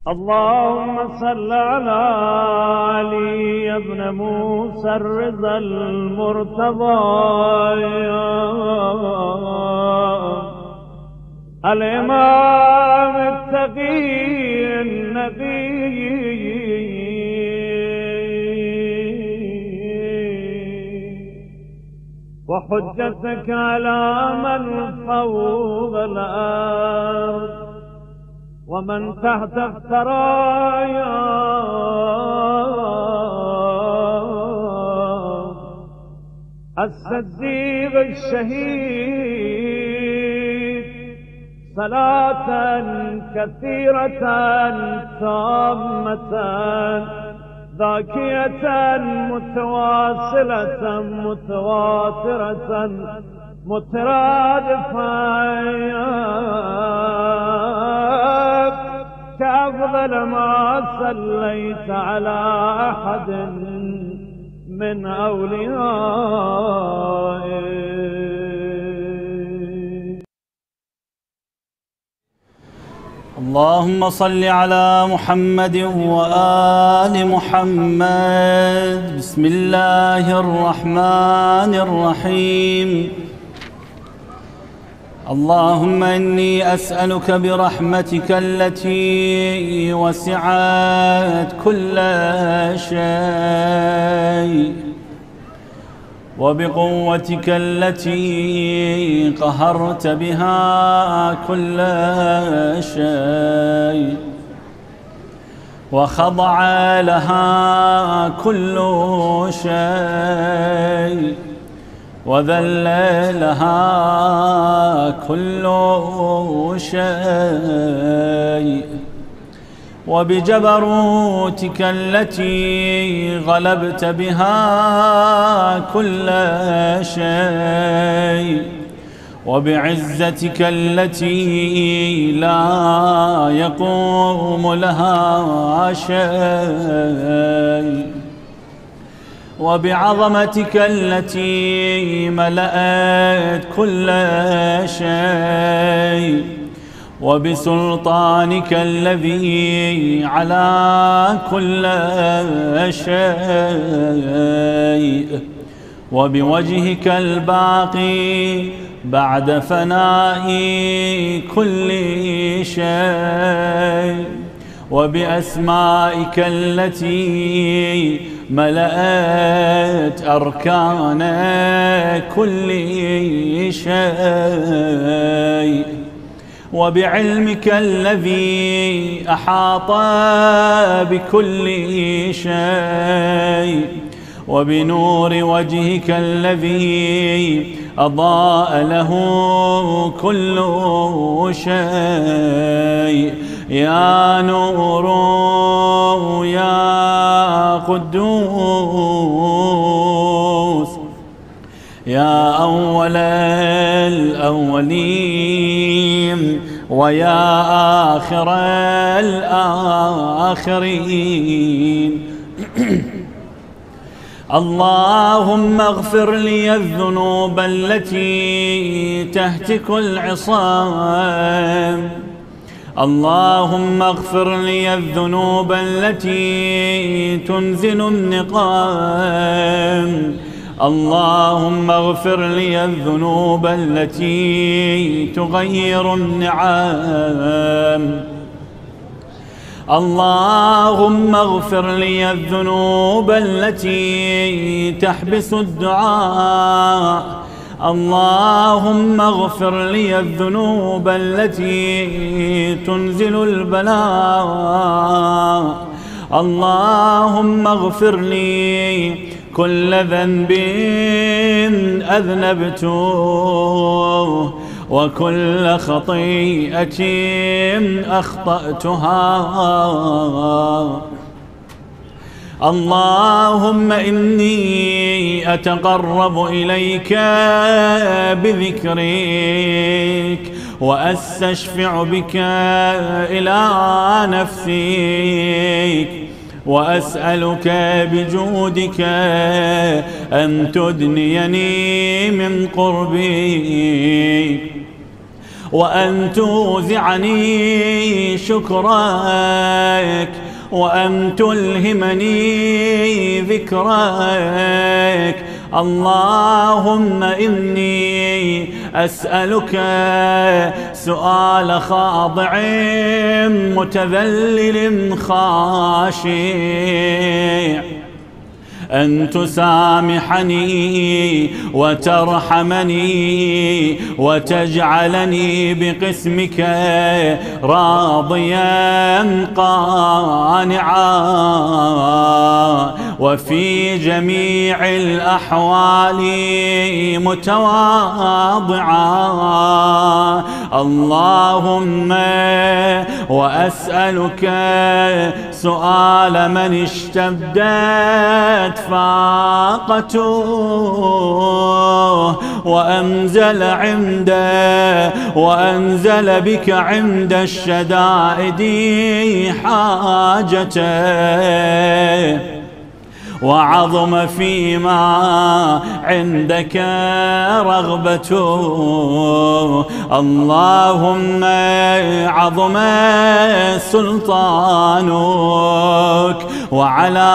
اللهم صل على علي بن موسى الرضا المرتضى الإمام التقي النبي وحجتك على من فوق الأرض ومن تحت الثرايا الصديق الشهيد صلاة كثيرة تامة ذاكية متواصلة متواترة مترادفة كأفضل ما صليت على أحد من أوليائك. اللهم صل على محمد وآل محمد. بسم الله الرحمن الرحيم. اللهم إني أسألك برحمتك التي وسعت كل شيء وبقوتك التي قهرت بها كل شيء وخضع لها كل شيء وذل لها كل شيء وبجبروتك التي غلبت بها كل شيء وبعزتك التي لا يقوم لها شيء وبعظمتك التي ملأت كل شيء وبسلطانك الذي على كل شيء وبوجهك الباقي بعد فناء كل شيء وبأسمائك التي ملأت أركان كل شيء وبعلمك الذي أحاط بكل شيء وبنور وجهك الذي أضاء له كل شيء يا نور يا قدوس يا أول الأولين ويا آخر الآخرين. اللهم اغفر لي الذنوب التي تهتك العصام. اللهم اغفر لي الذنوب التي تنزل النقام. اللهم اغفر لي الذنوب التي تغير النعام. اللهم اغفر لي الذنوب التي تحبس الدعاء. اللهم اغفر لي الذنوب التي تنزل البلاء. اللهم اغفر لي كل ذنب أذنبته وكل خطيئة أخطأتها. اللهم إني أتقرب إليك بذكرك وأستشفع بك إلى نفسك وأسألك بجودك أن تدنيني من قربك وأن توزعني شكرك، وأن تلهمني ذكرك. اللهم إني أسألك سؤال خاضع متذلل خاشع، أن تسامحني وترحمني وتجعلني بقسمك راضيا قانعا، وفي جميع الأحوال متواضعا. اللهم وأسألك سؤال من اشتدت فاقته وأنزل بك عند الشدائد حاجته، وعظم فيما عندك رغبته. اللهم عظم سلطانك وعلى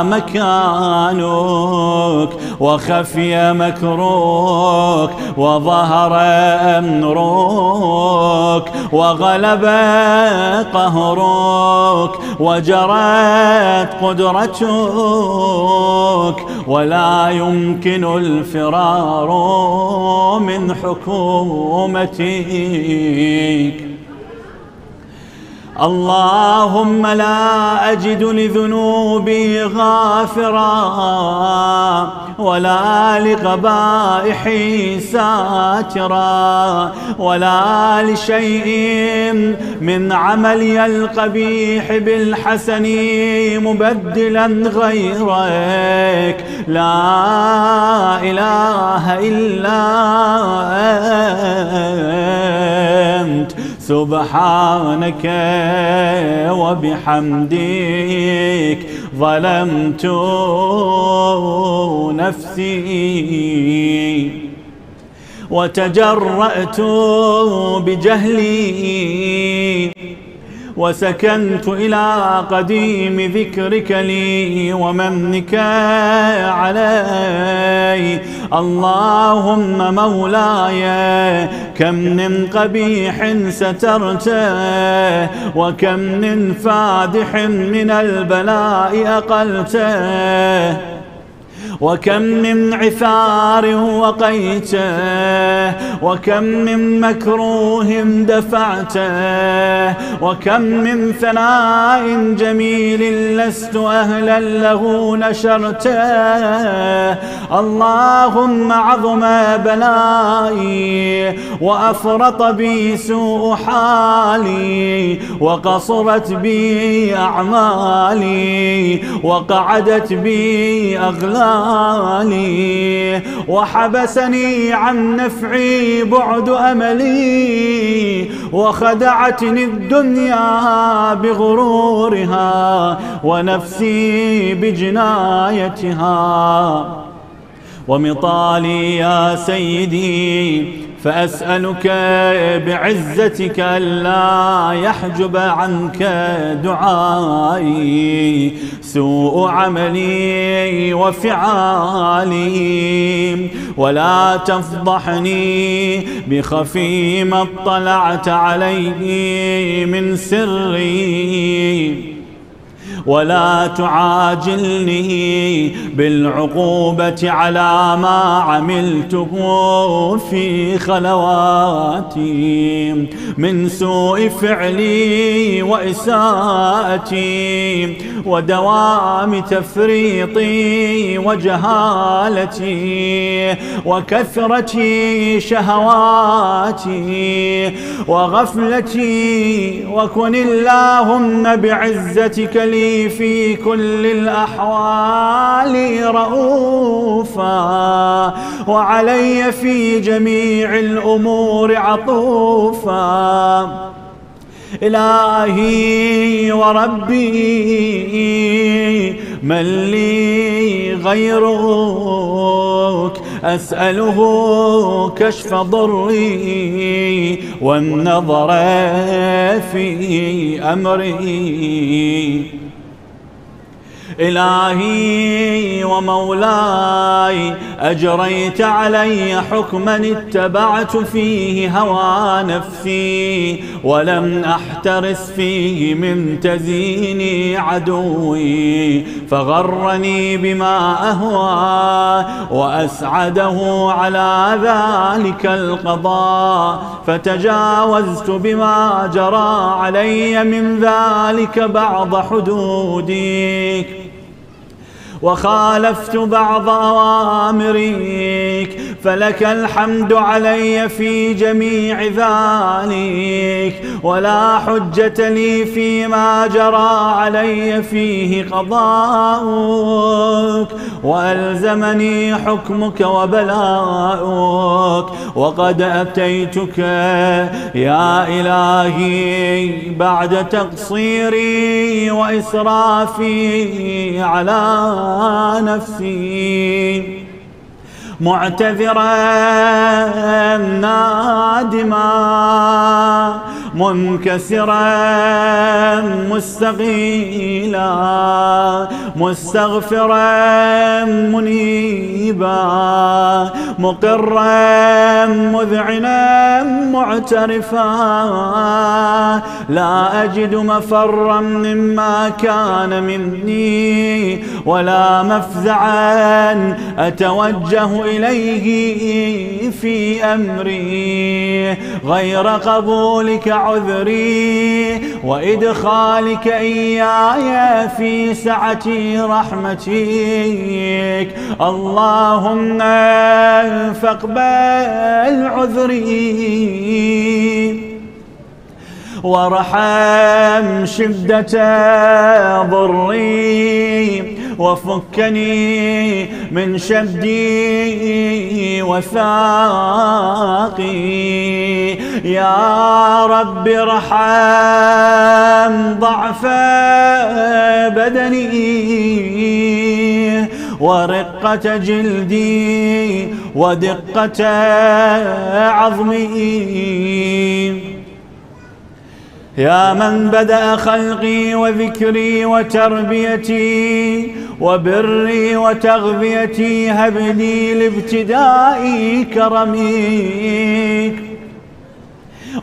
مكانك، وخفي مكروك، وظهر أمرك، وغلب قهرك، وجرت قدرتك، ولا يمكن الفرار من حكومتك. اللهم لا أجد لذنوبي غافرا، ولا لقبائحي ساترا، ولا لشيء من عملي القبيح بالحسن مبدلا غيرك. لا إله إلا أنت سبحانك وبحمدك ظلمت نفسي وتجرأت بجهلي، وسكنت إلى قديم ذكرك لي ومنك علي. اللهم مولاي كم من قبيح سترته، وكم من فادح من البلاء أقلته، وكم من عثار وقيته، وكم من مكروه دفعته، وكم من ثناء جميل لست أهلا له نشرته. اللهم عظم بلائي وأفرط بي سوء حالي، وقصرت بي أعمالي، وقعدت بي أغلالي، وحبسني عن نفعي بعد أملي، وخدعتني الدنيا بغرورها ونفسي بجنايتها. ومطالي يا سيدي فأسألك بعزتك ألا يحجب عنك دعائي سوء عملي وفعالي، ولا تفضحني بخفي ما اطلعت عليه من سري، ولا تعاجلني بالعقوبة على ما عملته في خلواتي من سوء فعلي وإساءتي ودوام تفريطي وجهالتي وكثرة شهواتي وغفلتي. وكن اللهم بعزتك لي في كل الأحوال رؤوفا، وعلي في جميع الأمور عطوفا. إلهي وربي من لي غيرك أسأله كشف ضري والنظر في أمري. إلهي ومولاي أجريت علي حكما اتبعت فيه هوى نفسي ولم أحترس فيه من تزيين عدوي فغرني بما أهوى وأسعده على ذلك القضاء فتجاوزت بما جرى علي من ذلك بعض حدودك وخالفت بعض أوامرك فلك الحمد علي في جميع ذلك ولا حجة لي فيما جرى علي فيه قضاؤك وألزمني حكمك وبلاؤك وقد أتيتك يا إلهي بعد تقصيري وإسرافي على نفسي معتذرا نادما منكسرا مستغيلا مستغفرا منيبا مقرا مذعنا معترفا لا أجد مفرا مما كان مني ولا مفزعا أتوجه إليه في أمري غير قبولك عذري وإدخالك إياي في سعة رحمتك اللهم فاقبل عذري وارحم شدة ضري وفكني من شدي وثاقي يا رب ارحم ضعف بدني ورقة جلدي ودقة عظمي يا من بدأ خلقي وذكري وتربيتي وبري وتغذيتي هب لي لابتداء كرمك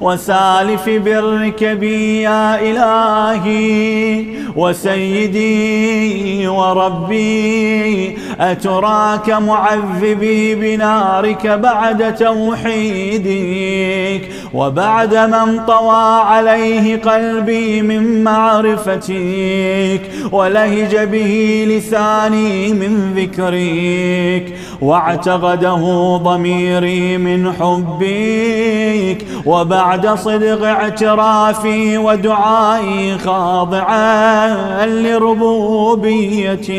وسالف برك بي يا إلهي وسيدي وربي أتراك معذبي بنارك بعد توحيدك وبعد من طوى عليه قلبي من معرفتك ولهج به لساني من ذكرك واعتقده ضميري من حبك وبعد صدق اعترافي ودعائي خاضعا لربوبيتك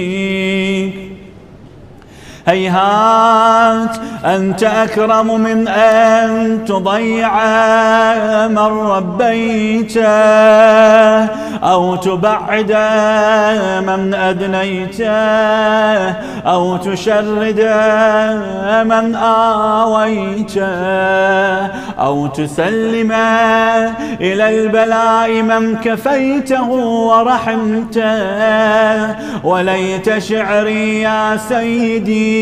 هيهات أنت أكرم من أن تضيع من ربيته أو تبعد من أدنيته أو تشرد من آويته أو تسلم إلى البلاء من كفيته ورحمته وليت شعري يا سيدي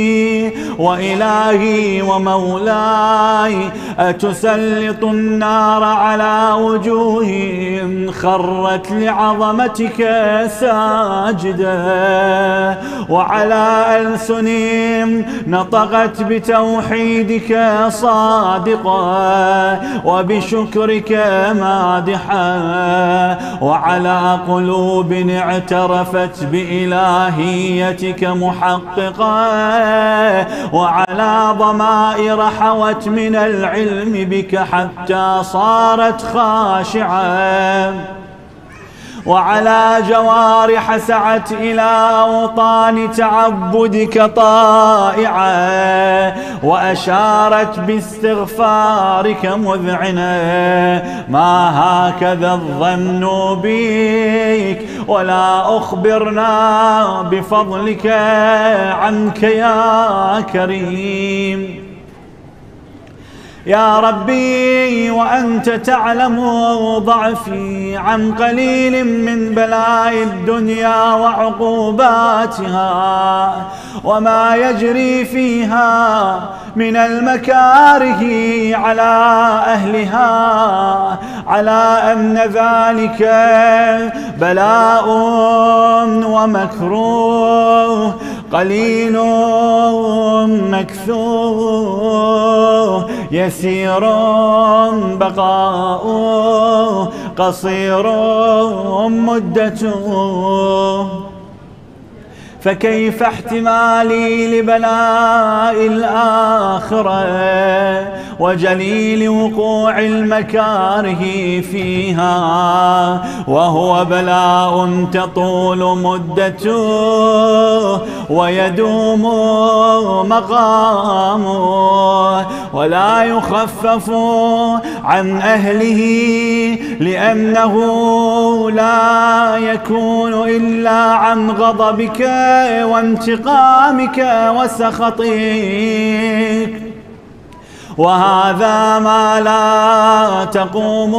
وإلهي ومولاي أتسلط النار على وجوههم خرت لعظمتك ساجدة وعلى ألسنهم نطقت بتوحيدك صادقة وبشكرك مادحة وعلى قلوب اعترفت بإلهيتك محققة وعلى ضمائر حوت من العلم بك حتى صارت خاشعة وعلى جوارح سعت إلى أوطان تعبدك طائعة، وأشارت باستغفارك مذعنة. ما هكذا الظن بك، ولا أخبرنا بفضلك عنك يا كريم. يا ربي وأنت تعلم ضعفي عن قليل من بلاء الدنيا وعقوباتها، وما يجري فيها من المكاره على أهلها، على أن ذلك بلاء ومكروه قليل مكثور، يسير بقاؤه قصير مدته. فكيف احتمالي لبلاء الآخرة وجليل وقوع المكاره فيها، وهو بلاء تطول مدته ويدوم مقامه، ولا يخفف عن أهله، لأنه لا يكون إلا عن غضبك وانتقامك وسخطك. وهذا ما لا تقوم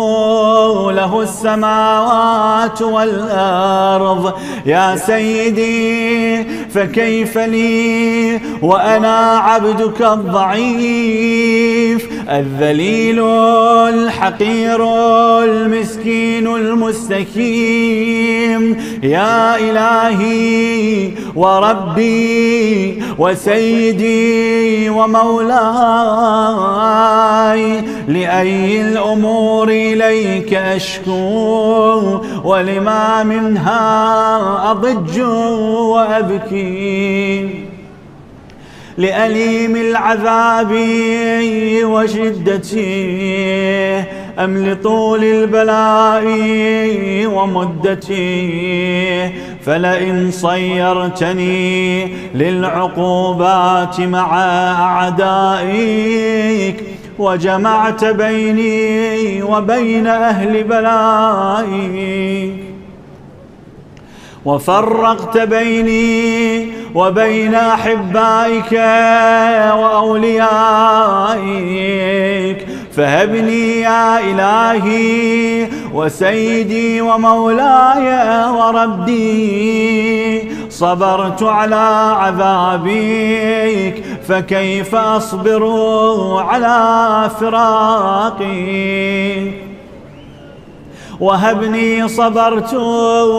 له السماوات والأرض يا سيدي، فكيف لي وأنا عبدك الضعيف الذليل الحقير المسكين المستكين. يا إلهي وربي وسيدي ومولاي، لأي الأمور إليك أشكو، ولما منها أضج وأبكي. لأليم العذاب وشدته أم لطول البلاء ومدته؟ فلئن صيرتني للعقوبات مع أعدائك، وجمعت بيني وبين أهل بلائك، وفرقت بيني وبين أحبائك وأوليائك، فهبني يا إلهي وسيدي ومولاي وربي. صبرت على عذابك، فكيف أصبر على فراقك؟ وهبني صبرت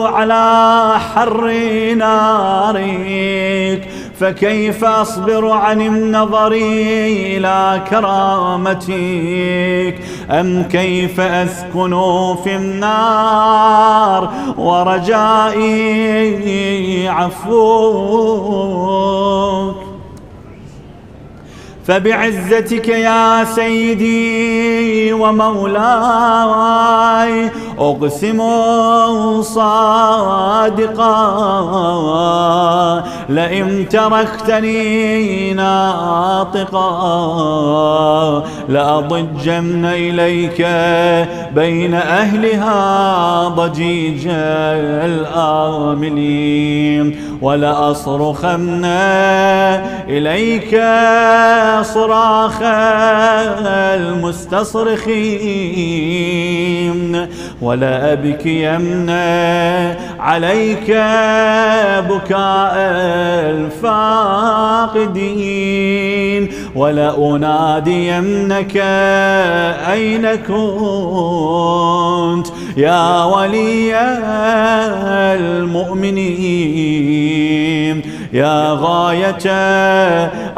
على حر نارك، فكيف أصبر عن النظر إلى كرامتك؟ أم كيف أسكن في النار ورجائي عفوك؟ فبعزتك يا سيدي ومولاي أقسم صادقا، لئن تركتني ناطقا لأضجن إليك بين أهلها ضجيج الآملين، ولأصرخن إليك صراخ المستصرخين، ولأبكين عليك بكاء الفاقدين، ولأنادينك أين كنت يا ولي المؤمنين، يا غاية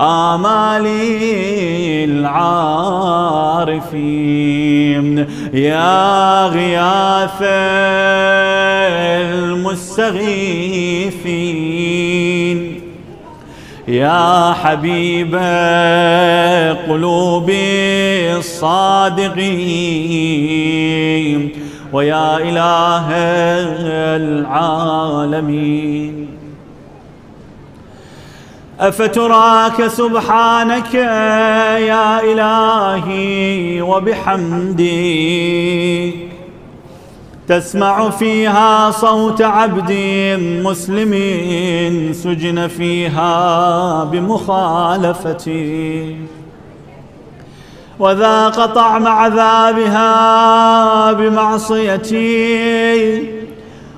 آمالي العارفين، يا غياث المستغيثين، يا حبيب قلوب الصادقين، ويا إله العالمين. أفتراك سبحانك يا إلهي وبحمدك تسمع فيها صوت عبد مسلم سجن فيها بمخالفتي وذاق طعم عذابها بمعصيتي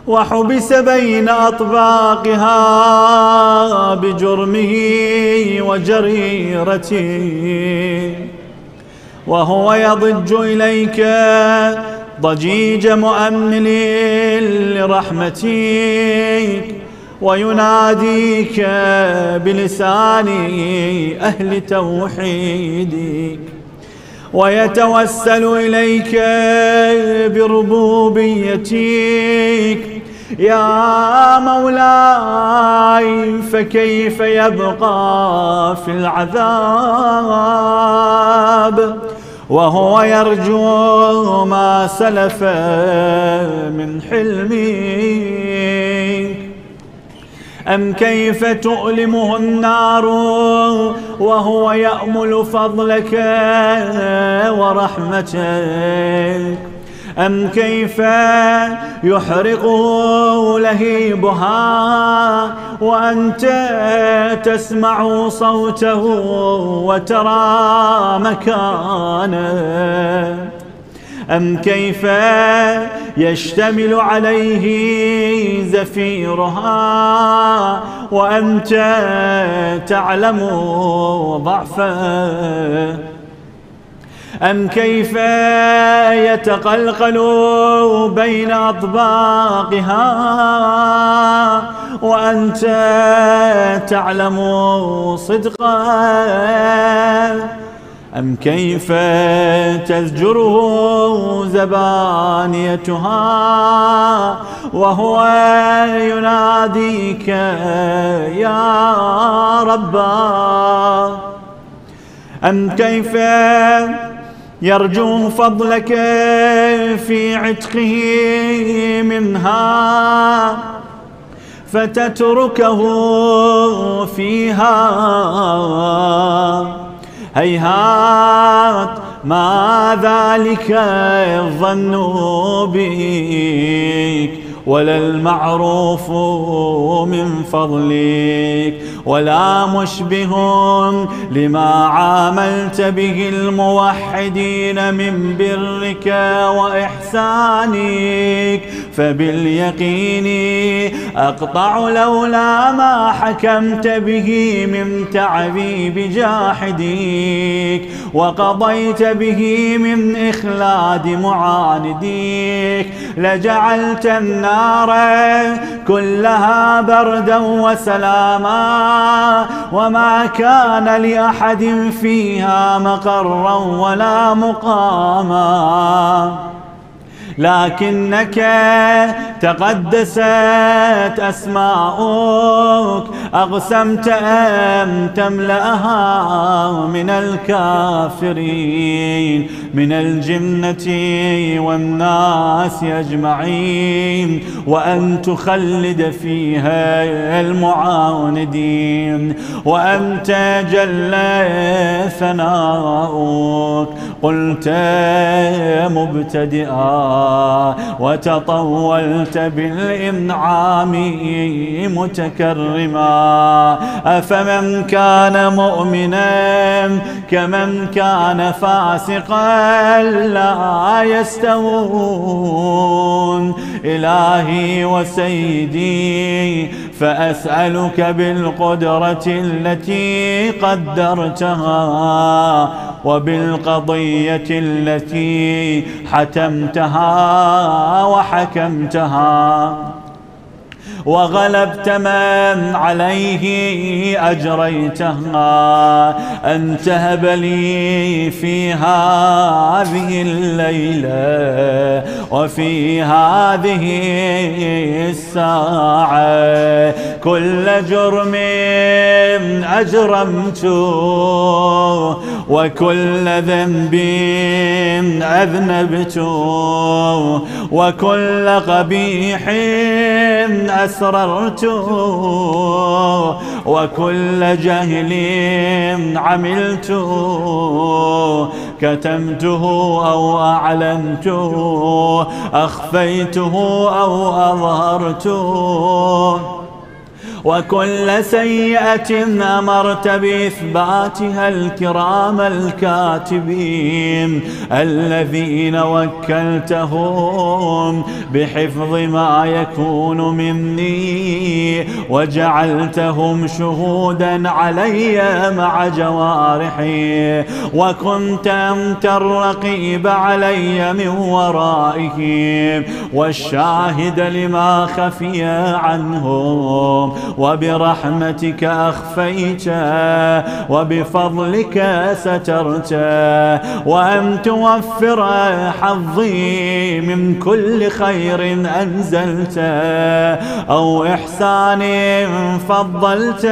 وحبس بين أطباقها بجرمه وجريرته وهو يضج إليك ضجيج مؤمل لرحمتك ويناديك بلسان أهل توحيدك ويتوسل إليك بربوبيتك يا مولاي. فكيف يبقى في العذاب وهو يرجو ما سلف من حلمك؟ أم كيف تؤلمه النار وهو يأمل فضلك ورحمتك؟ أم كيف يحرقه لهيبها وأنت تسمع صوته وترى مكانه؟ أم كيف يشتمل عليه زفيرها وأنت تعلم ضعفه؟ أم كيف يتقلقل بين أطباقها وأنت تعلم صدقه؟ أم كيف تزجره زبانيتها وهو يناديك يا ربا؟ أم كيف يرجو فضلك في عتقه منها فتتركه فيها؟ هيهات ما ذلك الظن بك ولا المعروف من فضلك ولا مشبه لما عاملت به الموحدين من برك وإحسانك. فباليقين أقطع لولا ما حكمت به من تعذيب جاحديك وقضيت به من إخلاد معانديك لجعلت النار كلها بردا وسلاما وما كان لأحد فيها مقرا ولا مقاما. لكنك تقدست أسماؤك أقسمت أن تملأها من الكافرين من الجنة والناس أجمعين وأن تخلد فيها المعاندين. وأنت جل ثناؤك قلت مبتدئا وتطولت بالإنعام متكرما. أفمن كان مؤمنا كمن كان فاسقا لا يستوون. إلهي وسيدي فأسألك بالقدرة التي قدرتها وبالقضية التي حتمتها وحكمتها وغلبت من عليه أجريتها، أن تهب لي في هذه الليلة وفي هذه الساعة كل جرم أجرمته وكل ذنب أذنبته وكل قبيح أسررته وكل جهل عملته كتمته أو أعلنته أخفيته أو أظهرته وكل سيئة أمرت بإثباتها الكرام الكاتبين الذين وكلتهم بحفظ ما يكون مني وجعلتهم شهودا علي مع جوارحي وكنت أنت الرقيب علي من ورائهم والشاهد لما خفي عنهم وبرحمتك أخفيت وبفضلك سترت وأن توفر حظي من كل خير أنزلت أو إحسان فضلت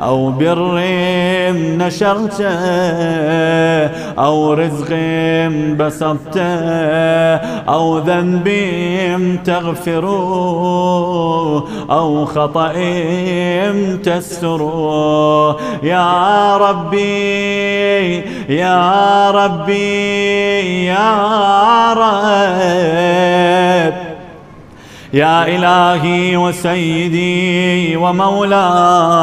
أو بر نشرت أو رزق بسطت أو ذنب تغفر أو خطأ تستر يا ربي يا ربي يا رب يا إلهي وسيدي ومولاي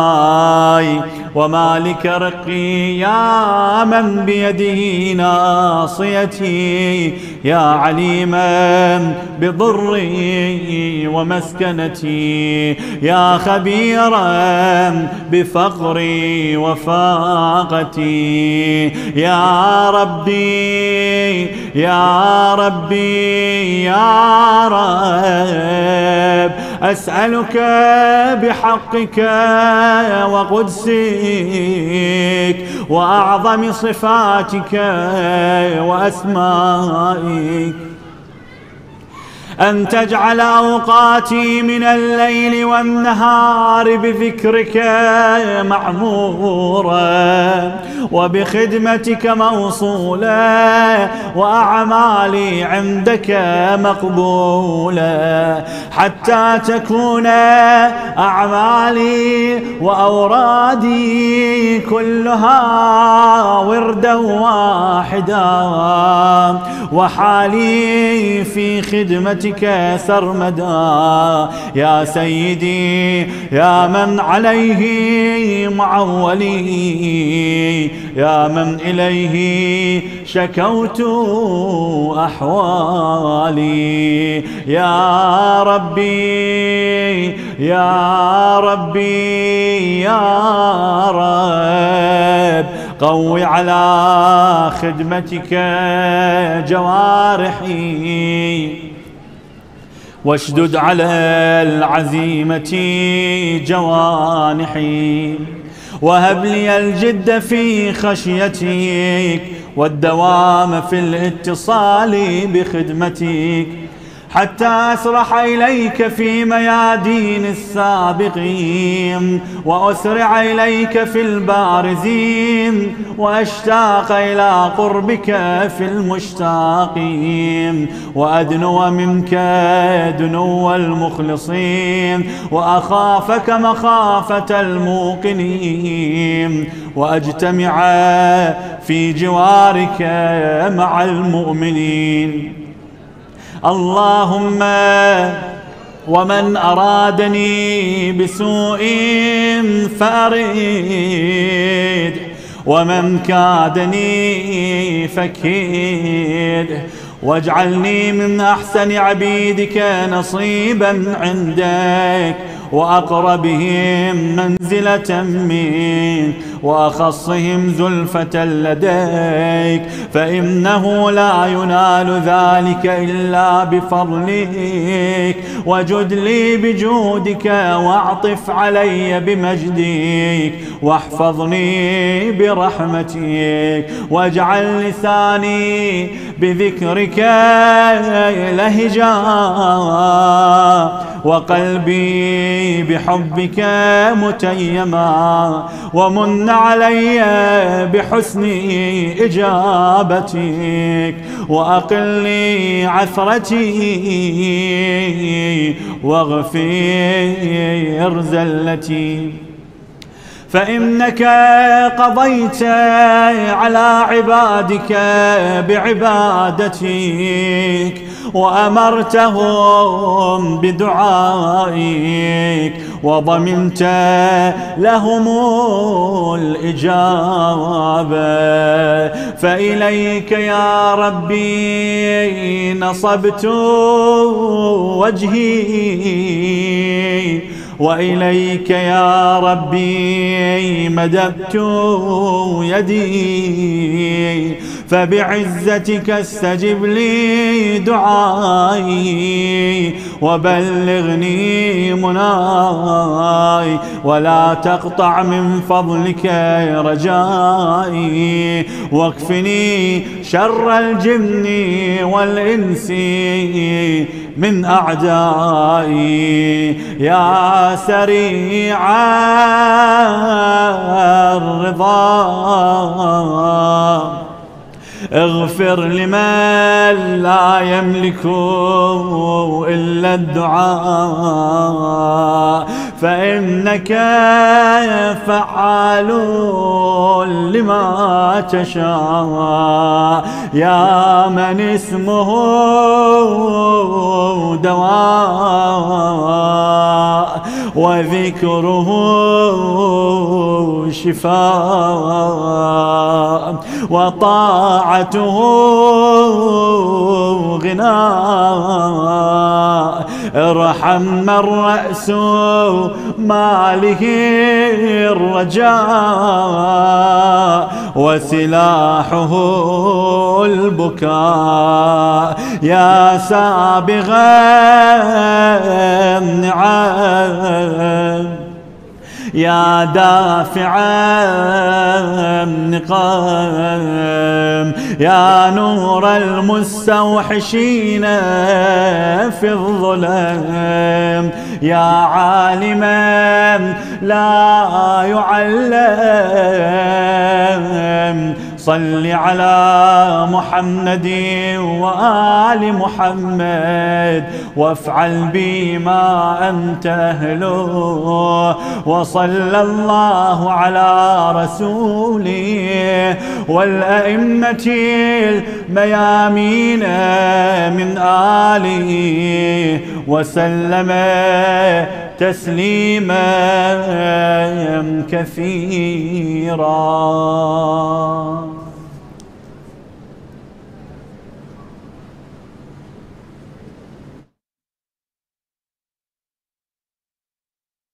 ومالك رقي يا من بيده ناصيتي يا عليما بضري ومسكنتي يا خبيرا بفقري وفاقتي يا ربي يا ربي يا رب أسألك بحقك وقدسك وأعظم صفاتك وأسمائك أن تجعل أوقاتي من الليل والنهار بذكرك معمورا وبخدمتك موصولا وأعمالي عندك مقبولا حتى تكون أعمالي وأورادي كلها وردا واحدا وحالي في خدمتك سرمدا يا سيدي يا من عليه معولي يا من إليه شكوت أحوالي يا ربي يا ربي يا رب قوي على خدمتك جوارحي واشدد على العزيمة جوانحي وهب لي الجد في خشيتك والدوام في الاتصال بخدمتك حتى أسرح إليك في ميادين السابقين وأسرع إليك في البارزين وأشتاق إلى قربك في المشتاقين وأدنو منك دنو المخلصين وأخافك مخافة الموقنين وأجتمع في جوارك مع المؤمنين. اللهم ومن أرادني بسوء فأرد ومن كادني فكيد واجعلني من أحسن عبيدك نصيبا عندك وأقربهم منزلة منك وأخصهم زلفة لديك، فإنه لا ينال ذلك إلا بفضلك. وجد لي بجودك واعطف علي بمجدك، واحفظني برحمتك، واجعل لساني بذكرك لهجا، وقلبي بحبك متيما، ومن علي بحسن إجابتك، وأقلني عثرتي، واغفر زلتي. فإنك قضيت على عبادك بعبادتك، وأمرتهم بدعائك، وضمنت لهم الإجابة. فإليك يا ربي نصبت وجهي، وإليك يا ربي مددت يدي، فبعزتك استجب لي دعائي، وبلغني مناي، ولا تقطع من فضلك رجائي، واكفني شر الجن والإنس من أعدائي. يا سريع الرضا اغفر لمن لا يملك إلا الدعاء، فإنك فعال لما تشاء. يا من اسمه دواء، وذكره شفاء، وطاعته غناء. ارحم من رأس ماله الرجاء، وسلاحه البكاء. يا سابغ النعم، يا دافع النقام، يا نور المستوحشين في الظلام، يا عالما لا يعلم، صل على محمد وآل محمد، وافعل بما أنت أهله. وصلى الله على رسوله والأئمة الميامين من آله، وسلم تسليما كثيرا.